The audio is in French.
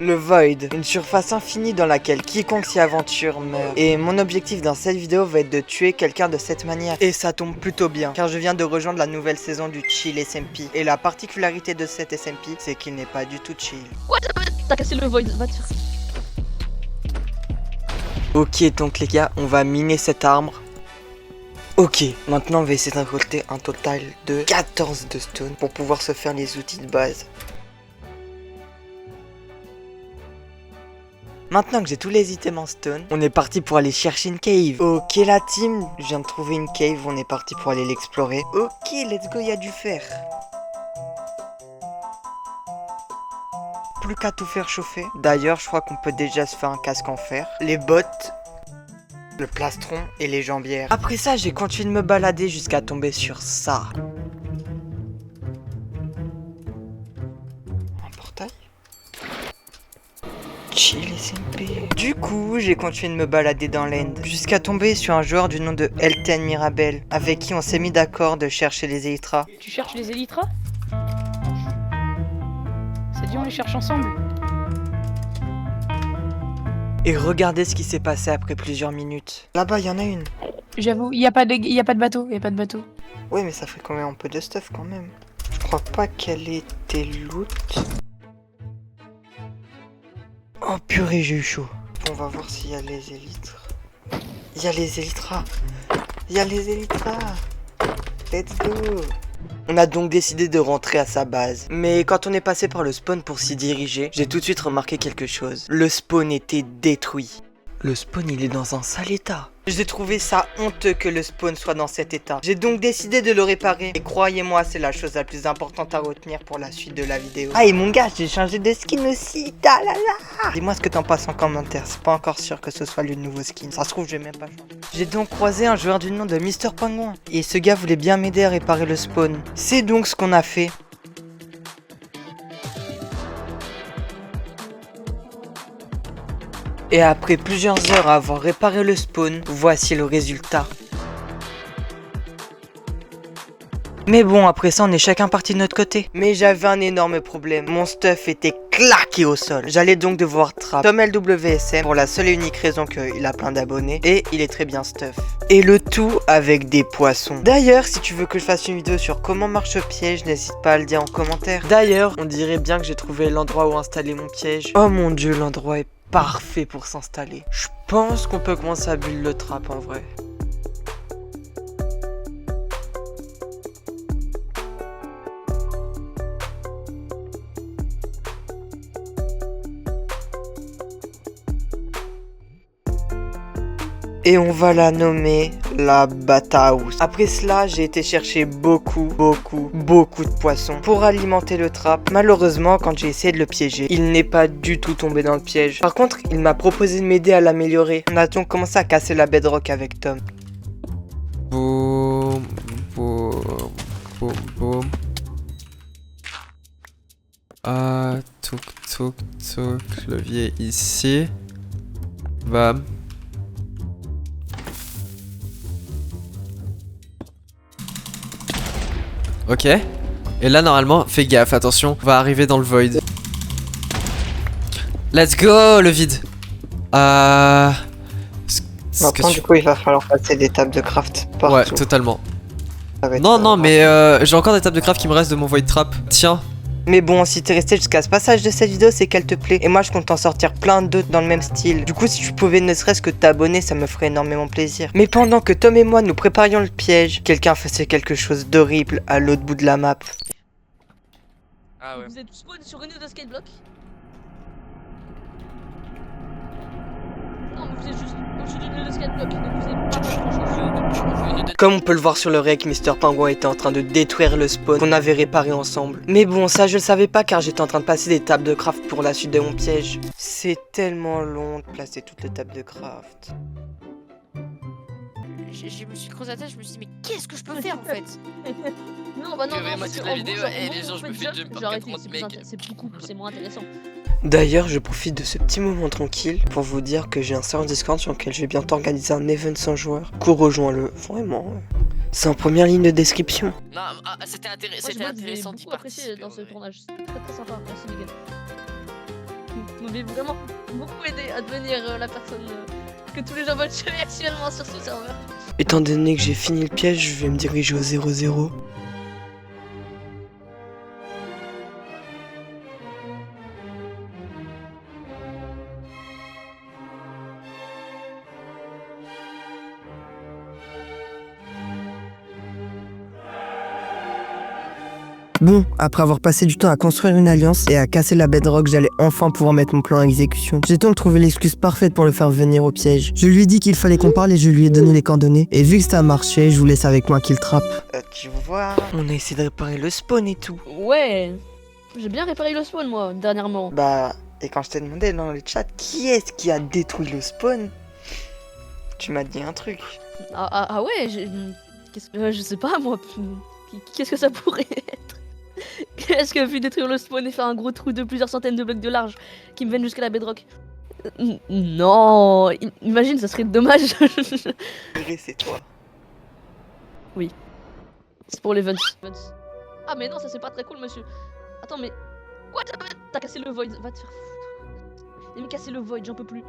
Le Void, une surface infinie dans laquelle quiconque s'y aventure meurt. Et mon objectif dans cette vidéo va être de tuer quelqu'un de cette manière. Et ça tombe plutôt bien, car je viens de rejoindre la nouvelle saison du Chill SMP. Et la particularité de cet SMP, c'est qu'il n'est pas du tout chill. What? T'as cassé le Void, va te faire. Ok, donc les gars, on va miner cet arbre. Ok, maintenant on va essayer de récolter un total de 14 de stone pour pouvoir se faire les outils de base. Maintenant que j'ai tous les items en stone, on est parti pour aller chercher une cave. Ok la team, je viens de trouver une cave, on est parti pour aller l'explorer. Ok, let's go, il y a du fer. Plus qu'à tout faire chauffer. D'ailleurs, je crois qu'on peut déjà se faire un casque en fer. Les bottes, le plastron et les jambières. Après ça, j'ai continué de me balader jusqu'à tomber sur ça. Un portail? Chill SMP. Du coup, j'ai continué de me balader dans l'end jusqu'à tomber sur un joueur du nom de Elten Mirabel, avec qui on s'est mis d'accord de chercher les Elytras. Tu cherches les Elytras? Ça dit on les cherche ensemble. Et regardez ce qui s'est passé après plusieurs minutes. Là-bas, il y en a une. J'avoue, y a pas de bateau, Oui, mais ça fait quand même un peu de stuff quand même. Je crois pas qu'elle était loot. Oh purée, j'ai eu chaud. On va voir s'il y a les élytres. Il y a les élytras. Il y a les élytras. Let's go. On a donc décidé de rentrer à sa base. Mais quand on est passé par le spawn pour s'y diriger, j'ai tout de suite remarqué quelque chose. Le spawn était détruit. Le spawn, il est dans un sale état. J'ai trouvé ça honteux que le spawn soit dans cet état. J'ai donc décidé de le réparer. Et croyez-moi, c'est la chose la plus importante à retenir pour la suite de la vidéo. Ah, et mon gars, j'ai changé de skin aussi. Ta la la. Dis-moi ce que t'en penses en commentaire. C'est pas encore sûr que ce soit le nouveau skin. Ça se trouve, je vais même pas changer. J'ai donc croisé un joueur du nom de Mr. Pingouin. Et ce gars voulait bien m'aider à réparer le spawn. C'est donc ce qu'on a fait. Et après plusieurs heures à avoir réparé le spawn, voici le résultat. Mais bon, après ça, on est chacun parti de notre côté. Mais j'avais un énorme problème. Mon stuff était claqué au sol. J'allais donc devoir trap Tom LWSM pour la seule et unique raison qu'il a plein d'abonnés. Et il est très bien stuff. Et le tout avec des poissons. D'ailleurs, si tu veux que je fasse une vidéo sur comment marche le piège, n'hésite pas à le dire en commentaire. D'ailleurs, on dirait bien que j'ai trouvé l'endroit où installer mon piège. Oh mon dieu, l'endroit est parfait pour s'installer. Je pense qu'on peut commencer à build le trap en vrai. Et on va la nommer la Batahouse. Après cela, j'ai été chercher beaucoup de poissons pour alimenter le trap. Malheureusement, quand j'ai essayé de le piéger, il n'est pas du tout tombé dans le piège. Par contre, il m'a proposé de m'aider à l'améliorer. On a donc commencé à casser la bedrock avec Tom. Boum, boum, boum, boum. Ah, touk, touk, touk. Levier ici. Bam. Ok. Et là, normalement, fais gaffe, attention, on va arriver dans le void. Let's go, le vide. Maintenant, du coup, il va falloir passer des tables de craft partout. Ouais, totalement. Non, Non, mais j'ai encore des tables de craft qui me restent de mon void trap. Tiens. Mais bon, si t'es resté jusqu'à ce passage de cette vidéo, c'est qu'elle te plaît. Et moi, je compte en sortir plein d'autres dans le même style. Du coup, si tu pouvais ne serait-ce que t'abonner, ça me ferait énormément plaisir. Mais pendant que Tom et moi nous préparions le piège, quelqu'un faisait quelque chose d'horrible à l'autre bout de la map. Ah ouais. Vous êtes spawn sur une ou deux skyblock? Non, mais vous êtes juste au-dessus d'une ou deux skyblock, donc vous êtes pas grand-chose. Comme on peut le voir sur le rec, Mr. Pingouin était en train de détruire le spawn qu'on avait réparé ensemble. Mais bon, ça je le savais pas car j'étais en train de passer des tables de craft pour la suite de mon piège. C'est tellement long de placer toutes les tables de craft. Je me suis creusé la tête, je me suis dit mais qu'est-ce que je peux faire en fait? Non, bah non, Je vais non, moitié de parce la que, en vidéo gros, et genre, les gens, je me fais jump par j'ai arrêté, 40 mecs. c'est moins intéressant. D'ailleurs, je profite de ce petit moment tranquille pour vous dire que j'ai un serveur Discord sur lequel je vais bientôt organiser un event sans joueurs. Du coup, rejoins-le, vraiment. C'est en première ligne de description. Non, c'était Moi, intéressant j'ai d'y beaucoup apprécié participer. dans ce tournage, c'était très très sympa, merci les gars. Vous m'avez vraiment beaucoup aidé à devenir la personne que tous les gens veulent tuer actuellement sur ce serveur. Étant donné que j'ai fini le piège, je vais me diriger au 0-0. Bon, après avoir passé du temps à construire une alliance et à casser la bedrock, j'allais enfin pouvoir mettre mon plan à exécution. J'ai donc trouvé l'excuse parfaite pour le faire venir au piège. Je lui ai dit qu'il fallait qu'on parle et je lui ai donné les coordonnées. Et vu que ça a marché, je vous laisse avec moi qu'il trappe. Tu vois, on a essayé de réparer le spawn et tout. Ouais, j'ai bien réparé le spawn moi, dernièrement. Bah, et quand je t'ai demandé dans le chat qui est-ce qui a détruit le spawn, tu m'as dit un truc. Ah ouais, je sais pas moi. Qu'est-ce que ça pourrait être? Est-ce que vu détruire le spawn et faire un gros trou de plusieurs centaines de blocs de large qui me viennent jusqu'à la bedrock? Non, imagine, ça serait dommage. C'est toi. C'est pour les vents. Ah mais non, ça c'est pas très cool, monsieur. Attends, mais... Quoi? T'as cassé le void, va te faire foutre. Il m'a cassé le void, j'en peux plus.